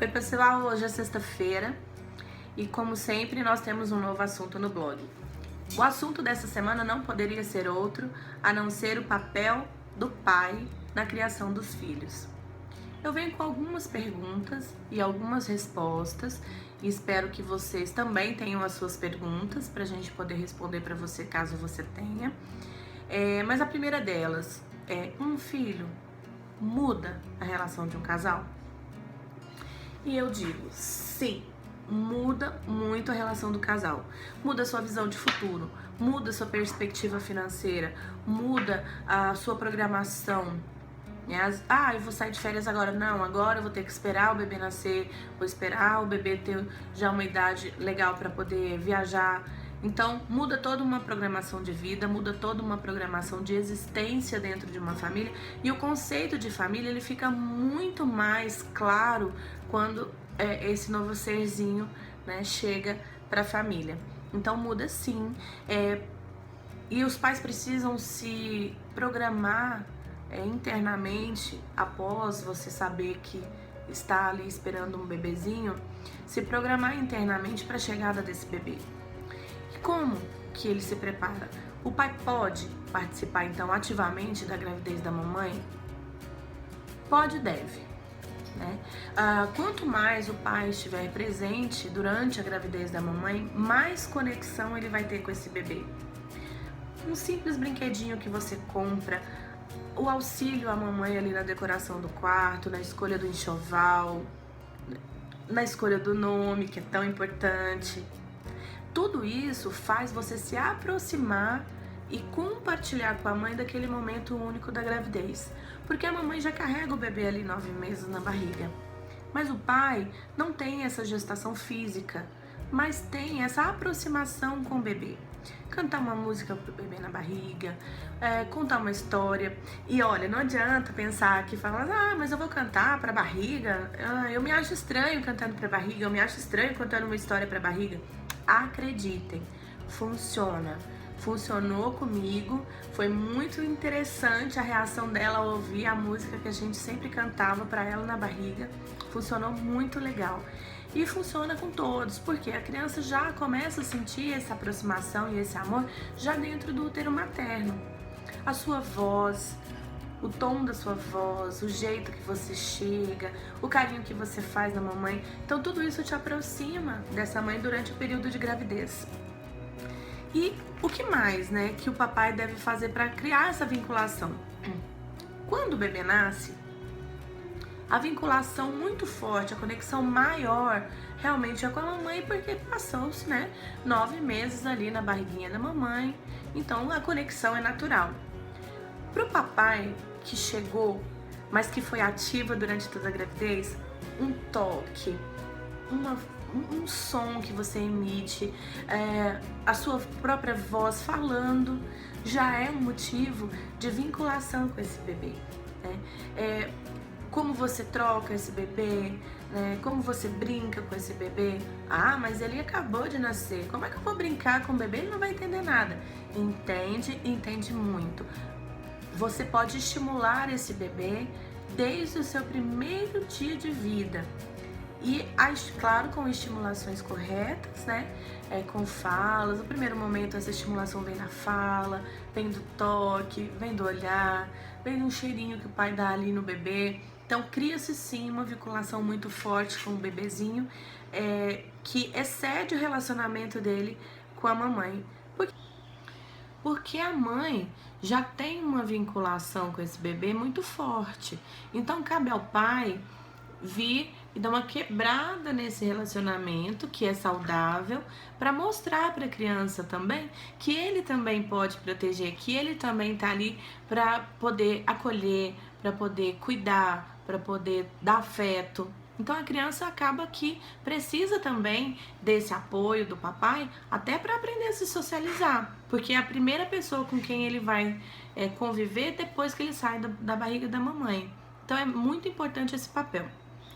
Oi pessoal, hoje é sexta-feira e como sempre nós temos um novo assunto no blog. O assunto dessa semana não poderia ser outro a não ser o papel do pai na criação dos filhos. Eu venho com algumas perguntas e algumas respostas e espero que vocês também tenham as suas perguntas para a gente poder responder para você caso você tenha. Mas a primeira delas é: um filho muda a relação de um casal? E eu digo, sim, muda muito a relação do casal. Muda a sua visão de futuro, muda a sua perspectiva financeira, muda a sua programação. Eu vou sair de férias agora. Não, agora eu vou ter que esperar o bebê nascer, vou esperar o bebê ter já uma idade legal para poder viajar. Então, muda toda uma programação de vida, muda toda uma programação de existência dentro de uma família. E o conceito de família, ele fica muito mais claro quando esse novo serzinho, né, chega para a família. Então, muda sim. E os pais precisam se programar internamente, após você saber que está ali esperando um bebezinho, se programar internamente para a chegada desse bebê. Como que ele se prepara? O pai pode participar então ativamente da gravidez da mamãe? Pode e deve, né? Quanto mais o pai estiver presente durante a gravidez da mamãe, mais conexão ele vai ter com esse bebê. Um simples brinquedinho que você compra, o auxílio à mamãe ali na decoração do quarto, na escolha do enxoval, na escolha do nome, que é tão importante. Tudo isso faz você se aproximar e compartilhar com a mãe daquele momento único da gravidez. Porque a mamãe já carrega o bebê ali 9 meses na barriga. Mas o pai não tem essa gestação física, mas tem essa aproximação com o bebê. Cantar uma música pro bebê na barriga, contar uma história. E olha, não adianta pensar que fala, mas eu vou cantar pra barriga. Eu me acho estranho cantando pra barriga, eu me acho estranho contando uma história pra barriga. Acreditem, funciona. Funcionou comigo, foi muito interessante a reação dela ao ouvir a música que a gente sempre cantava para ela na barriga. Funcionou muito legal. E funciona com todos, porque a criança já começa a sentir essa aproximação e esse amor já dentro do útero materno. A sua voz, o tom da sua voz, o jeito que você chega, o carinho que você faz na mamãe. Então tudo isso te aproxima dessa mãe durante o período de gravidez. E o que mais, né, que o papai deve fazer para criar essa vinculação? Quando o bebê nasce, a vinculação muito forte, a conexão maior realmente é com a mamãe, porque passou-se, 9 meses ali na barriguinha da mamãe. Então a conexão é natural. Pro papai que chegou, mas que foi ativa durante toda a gravidez, um toque, um som que você emite, a sua própria voz falando, já é um motivo de vinculação com esse bebê, né? Como você troca esse bebê, né? Como você brinca com esse bebê. Mas ele acabou de nascer, como é que eu vou brincar com o bebê? Ele não vai entender nada. Entende muito. Você pode estimular esse bebê desde o seu primeiro dia de vida. E, claro, com estimulações corretas, né? Com falas. No primeiro momento, essa estimulação vem na fala, vem do toque, vem do olhar, vem de um cheirinho que o pai dá ali no bebê. Então, cria-se sim uma vinculação muito forte com o bebezinho, que excede o relacionamento dele com a mamãe. Porque a mãe já tem uma vinculação com esse bebê muito forte. Então, cabe ao pai vir e dar uma quebrada nesse relacionamento que é saudável, para mostrar para a criança também que ele também pode proteger, que ele também tá ali para poder acolher, para poder cuidar, para poder dar afeto. Então a criança acaba que precisa também desse apoio do papai, até para aprender a se socializar, porque é a primeira pessoa com quem ele vai conviver depois que ele sai da barriga da mamãe. Então é muito importante esse papel.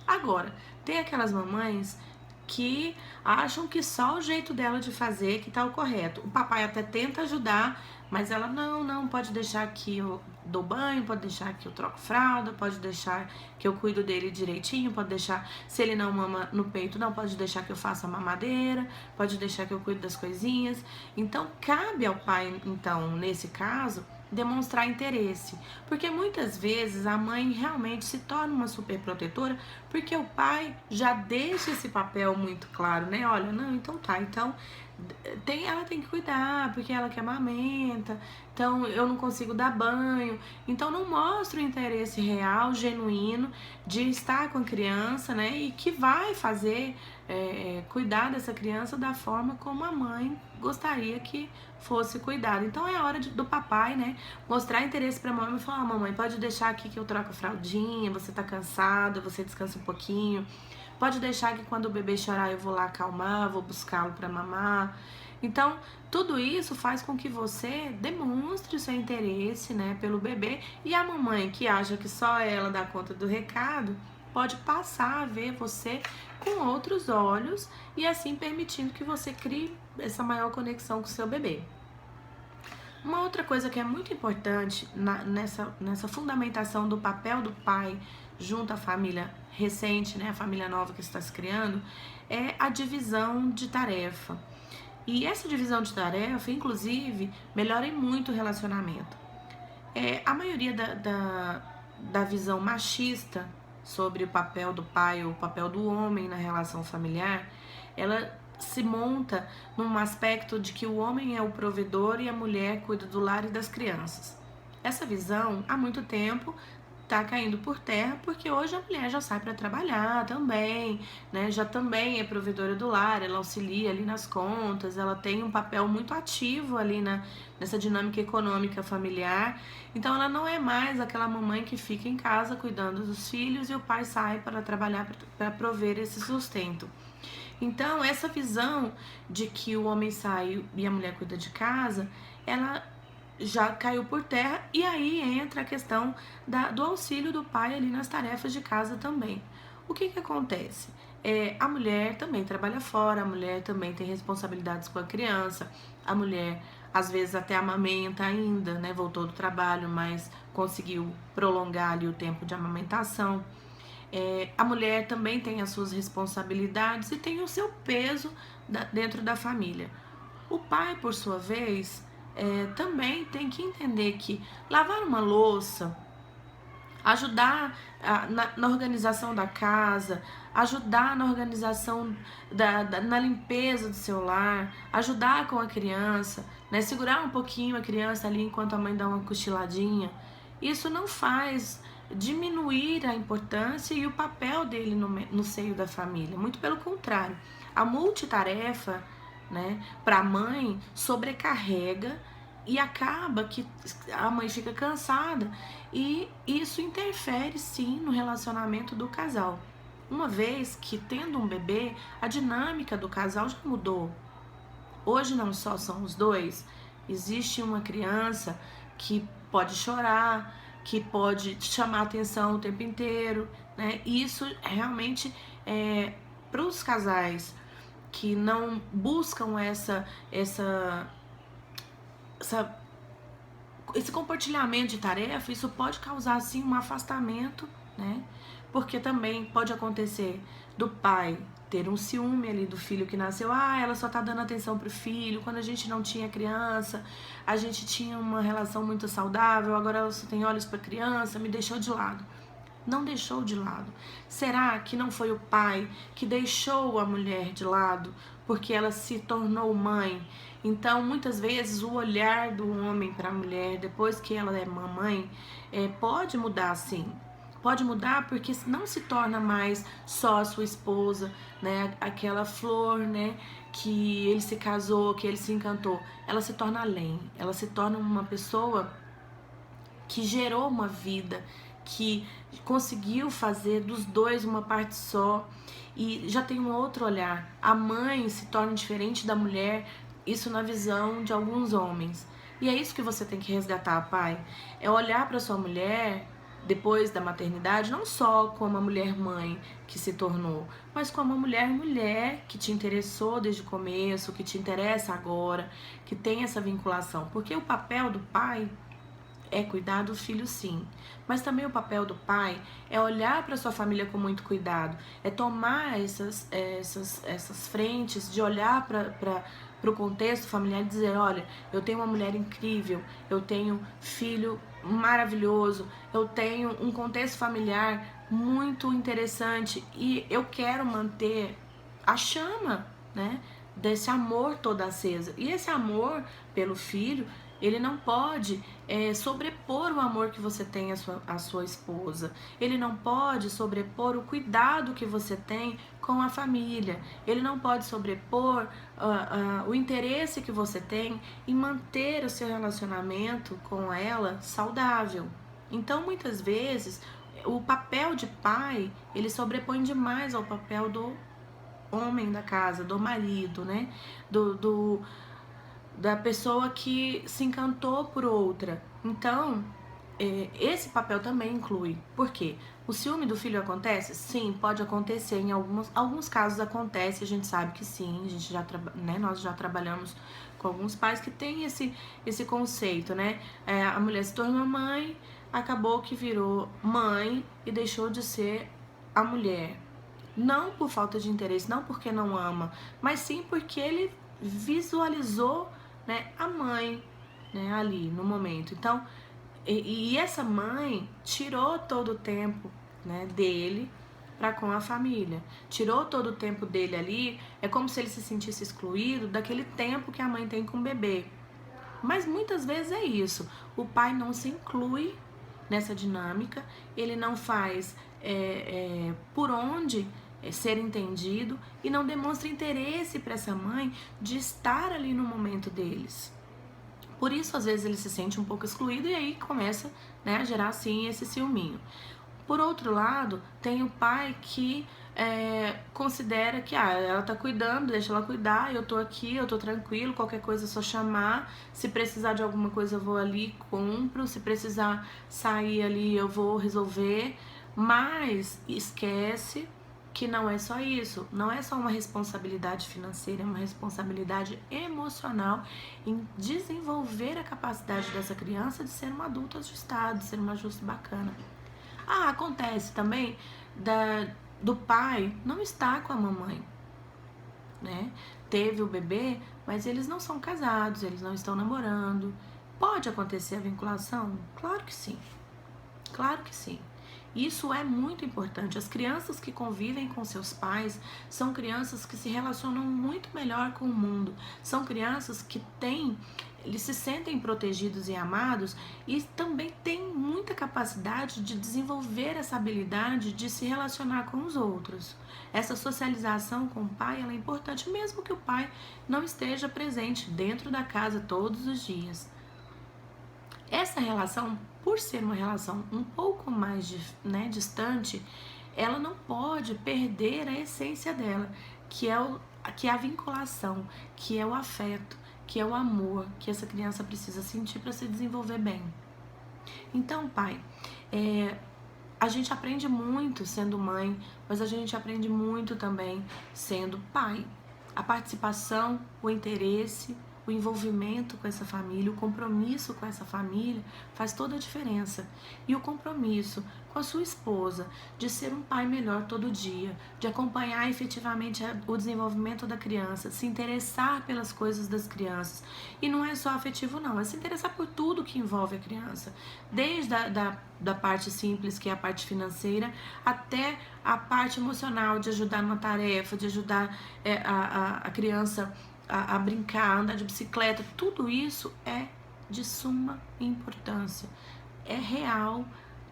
Agora, tem aquelas mamães que acham que só o jeito dela de fazer que tá o correto. O papai até tenta ajudar, Mas ela, não, pode deixar que eu dou banho, pode deixar que eu troco fralda, pode deixar que eu cuido dele direitinho, pode deixar, se ele não mama no peito, não, pode deixar que eu faça a mamadeira, pode deixar que eu cuido das coisinhas. Então, cabe ao pai, então, nesse caso, demonstrar interesse, porque muitas vezes a mãe realmente se torna uma super protetora, porque o pai já deixa esse papel muito claro, né? Olha, não, então tá, então ela tem que cuidar, porque ela que amamenta, então eu não consigo dar banho, então não mostra o interesse real, genuíno de estar com a criança, né? E que vai fazer cuidar dessa criança da forma como a mãe gostaria que fosse cuidado. Então é a hora do papai, né, mostrar interesse pra mamãe e falar, mamãe, pode deixar aqui que eu troco a fraldinha, você tá cansada, você descansa um pouquinho, pode deixar que quando o bebê chorar eu vou lá acalmar, vou buscá-lo pra mamar. Então, tudo isso faz com que você demonstre o seu interesse, né, pelo bebê, e a mamãe que acha que só ela dá conta do recado, pode passar a ver você com outros olhos e assim permitindo que você crie essa maior conexão com o seu bebê. Uma outra coisa que é muito importante nessa fundamentação do papel do pai junto à família recente, né, a família nova que está se criando, é a divisão de tarefa. E essa divisão de tarefa, inclusive, melhora muito o relacionamento. A maioria da visão machista sobre o papel do pai ou o papel do homem na relação familiar, ela se monta num aspecto de que o homem é o provedor e a mulher cuida do lar e das crianças. Essa visão, há muito tempo, está caindo por terra, porque hoje a mulher já sai para trabalhar também, né? Já também é provedora do lar, ela auxilia ali nas contas, ela tem um papel muito ativo ali nessa dinâmica econômica familiar. Então ela não é mais aquela mamãe que fica em casa cuidando dos filhos e o pai sai para trabalhar para prover esse sustento. Então, essa visão de que o homem sai e a mulher cuida de casa, ela já caiu por terra, e aí entra a questão do auxílio do pai ali nas tarefas de casa também. O que acontece? A mulher também trabalha fora, a mulher também tem responsabilidades com a criança, a mulher às vezes até amamenta ainda, né? Voltou do trabalho, mas conseguiu prolongar ali o tempo de amamentação. A mulher também tem as suas responsabilidades e tem o seu peso dentro da família. O pai, por sua vez, também tem que entender que lavar uma louça, ajudar na organização da casa, ajudar na organização na limpeza do seu lar, ajudar com a criança, né, segurar um pouquinho a criança ali enquanto a mãe dá uma cochiladinha, isso não faz diminuir a importância e o papel dele no seio da família. Muito pelo contrário, a multitarefa, né, para a mãe sobrecarrega e acaba que a mãe fica cansada e isso interfere sim no relacionamento do casal. Uma vez que tendo um bebê, a dinâmica do casal já mudou. Hoje não só são os dois, existe uma criança que pode chorar, que pode chamar atenção o tempo inteiro, né? E isso realmente para os casais que não buscam esse compartilhamento de tarefa, isso pode causar sim um afastamento, né? Porque também pode acontecer do pai ter um ciúme ali do filho que nasceu, ela só tá dando atenção pro filho, quando a gente não tinha criança, a gente tinha uma relação muito saudável, agora ela só tem olhos pra criança, me deixou de lado. Não deixou de lado. Será que não foi o pai que deixou a mulher de lado porque ela se tornou mãe? Então, muitas vezes, o olhar do homem para a mulher, depois que ela é mamãe, pode mudar sim. Pode mudar porque não se torna mais só a sua esposa, né? Aquela flor, né? Que ele se casou, que ele se encantou. Ela se torna além. Ela se torna uma pessoa que gerou uma vida, que conseguiu fazer dos dois uma parte só e já tem um outro olhar. A mãe se torna diferente da mulher, isso na visão de alguns homens. E é isso que você tem que resgatar, pai. É olhar para sua mulher depois da maternidade, não só como a mulher mãe que se tornou, mas como a mulher que te interessou desde o começo, que te interessa agora, que tem essa vinculação. Porque o papel do pai é cuidar do filho, sim, mas também o papel do pai é olhar para sua família com muito cuidado, é tomar essas frentes de olhar para o contexto familiar e dizer, olha, eu tenho uma mulher incrível, eu tenho filho maravilhoso, eu tenho um contexto familiar muito interessante e eu quero manter a chama, né, desse amor todo acesa. E esse amor pelo filho, ele não pode sobrepor o amor que você tem à sua esposa. Ele não pode sobrepor o cuidado que você tem com a família. Ele não pode sobrepor o interesse que você tem em manter o seu relacionamento com ela saudável. Então, muitas vezes, o papel de pai, ele sobrepõe demais ao papel do homem da casa, do marido, né? Da pessoa que se encantou por outra. Então, esse papel também inclui. Por quê? O ciúme do filho acontece? Sim, pode acontecer. Em alguns casos acontece, a gente sabe que sim. A gente nós já trabalhamos com alguns pais que têm esse conceito, né? A mulher se tornou mãe, acabou que virou mãe e deixou de ser a mulher. Não por falta de interesse, não porque não ama, mas sim porque ele visualizou, né, a mãe, né, ali no momento. Então, e essa mãe tirou todo o tempo, né, dele para com a família. Tirou todo o tempo dele ali, é como se ele se sentisse excluído daquele tempo que a mãe tem com o bebê. Mas muitas vezes é isso. O pai não se inclui nessa dinâmica, ele não faz por onde ser entendido e não demonstra interesse para essa mãe de estar ali no momento deles. Por isso, às vezes, ele se sente um pouco excluído e aí começa, né, a gerar, assim, esse ciúminho. Por outro lado, tem o pai que considera que ela tá cuidando, deixa ela cuidar, eu tô aqui, eu tô tranquilo, qualquer coisa é só chamar, se precisar de alguma coisa eu vou ali, compro, se precisar sair ali eu vou resolver, mas esquece que não é só isso, não é só uma responsabilidade financeira, é uma responsabilidade emocional em desenvolver a capacidade dessa criança de ser um adulto ajustado, de ser um ajuste bacana. Acontece também do pai não estar com a mamãe, né? Teve o bebê, mas eles não são casados, eles não estão namorando. Pode acontecer a vinculação? Claro que sim. Claro que sim. Isso é muito importante. As crianças que convivem com seus pais são crianças que se relacionam muito melhor com o mundo. São crianças que eles se sentem protegidos e amados e também têm muita capacidade de desenvolver essa habilidade de se relacionar com os outros. Essa socialização com o pai ela é importante, mesmo que o pai não esteja presente dentro da casa todos os dias. Essa relação, por ser uma relação um pouco mais distante, ela não pode perder a essência dela, que é a vinculação, que é o afeto, que é o amor que essa criança precisa sentir para se desenvolver bem. Então, pai, a gente aprende muito sendo mãe, mas a gente aprende muito também sendo pai. A participação, o interesse, o envolvimento com essa família, o compromisso com essa família faz toda a diferença. E o compromisso com a sua esposa de ser um pai melhor todo dia, de acompanhar efetivamente o desenvolvimento da criança, se interessar pelas coisas das crianças. E não é só afetivo não, é se interessar por tudo que envolve a criança. Desde da parte simples, que é a parte financeira, até a parte emocional, de ajudar numa tarefa, de ajudar a criança a brincar, a andar de bicicleta, tudo isso é de suma importância. É real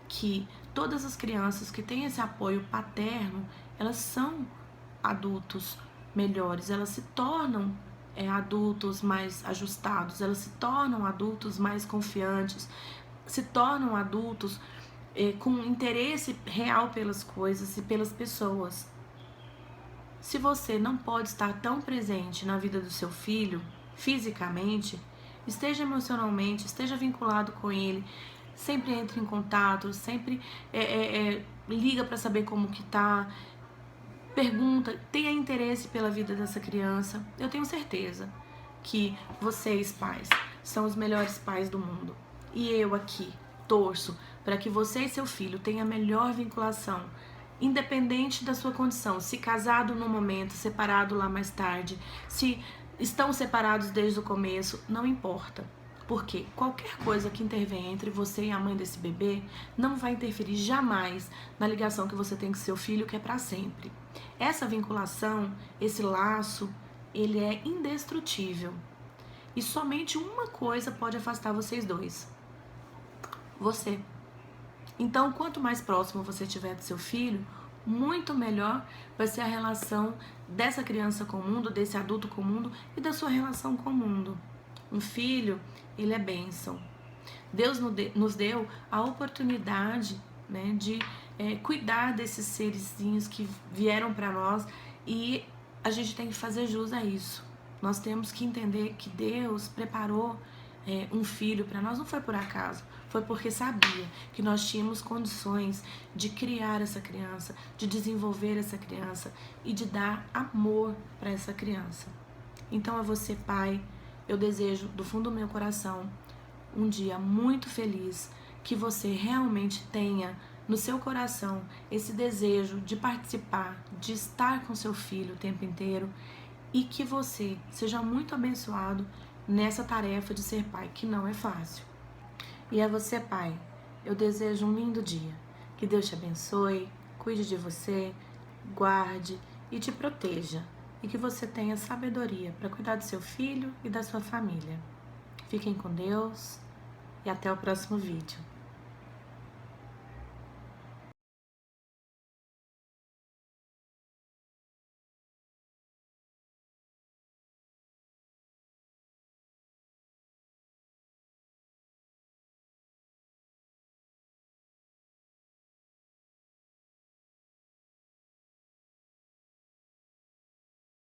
que todas as crianças que têm esse apoio paterno, elas são adultos melhores, elas se tornam adultos mais ajustados, elas se tornam adultos mais confiantes, se tornam adultos com interesse real pelas coisas e pelas pessoas. Se você não pode estar tão presente na vida do seu filho, fisicamente, esteja emocionalmente, esteja vinculado com ele, sempre entra em contato, sempre liga para saber como que tá, pergunta, tenha interesse pela vida dessa criança. Eu tenho certeza que vocês, pais, são os melhores pais do mundo. E eu aqui torço para que você e seu filho tenham a melhor vinculação, independente da sua condição, se casado no momento, separado lá mais tarde, se estão separados desde o começo, não importa. Porque qualquer coisa que intervenha entre você e a mãe desse bebê não vai interferir jamais na ligação que você tem com seu filho, que é para sempre. Essa vinculação, esse laço, ele é indestrutível. E somente uma coisa pode afastar vocês dois: você. Então, quanto mais próximo você estiver do seu filho, muito melhor vai ser a relação dessa criança com o mundo, desse adulto com o mundo e da sua relação com o mundo. Um filho, ele é bênção. Deus nos deu a oportunidade, né, de cuidar desses serzinhos que vieram para nós, e a gente tem que fazer jus a isso. Nós temos que entender que Deus preparou um filho para nós, não foi por acaso, foi porque sabia que nós tínhamos condições de criar essa criança, de desenvolver essa criança e de dar amor para essa criança. Então, a você, pai, eu desejo do fundo do meu coração um dia muito feliz, que você realmente tenha no seu coração esse desejo de participar, de estar com seu filho o tempo inteiro, e que você seja muito abençoado nessa tarefa de ser pai, que não é fácil. E a você, pai, eu desejo um lindo dia. Que Deus te abençoe, cuide de você, guarde e te proteja. E que você tenha sabedoria para cuidar do seu filho e da sua família. Fiquem com Deus e até o próximo vídeo.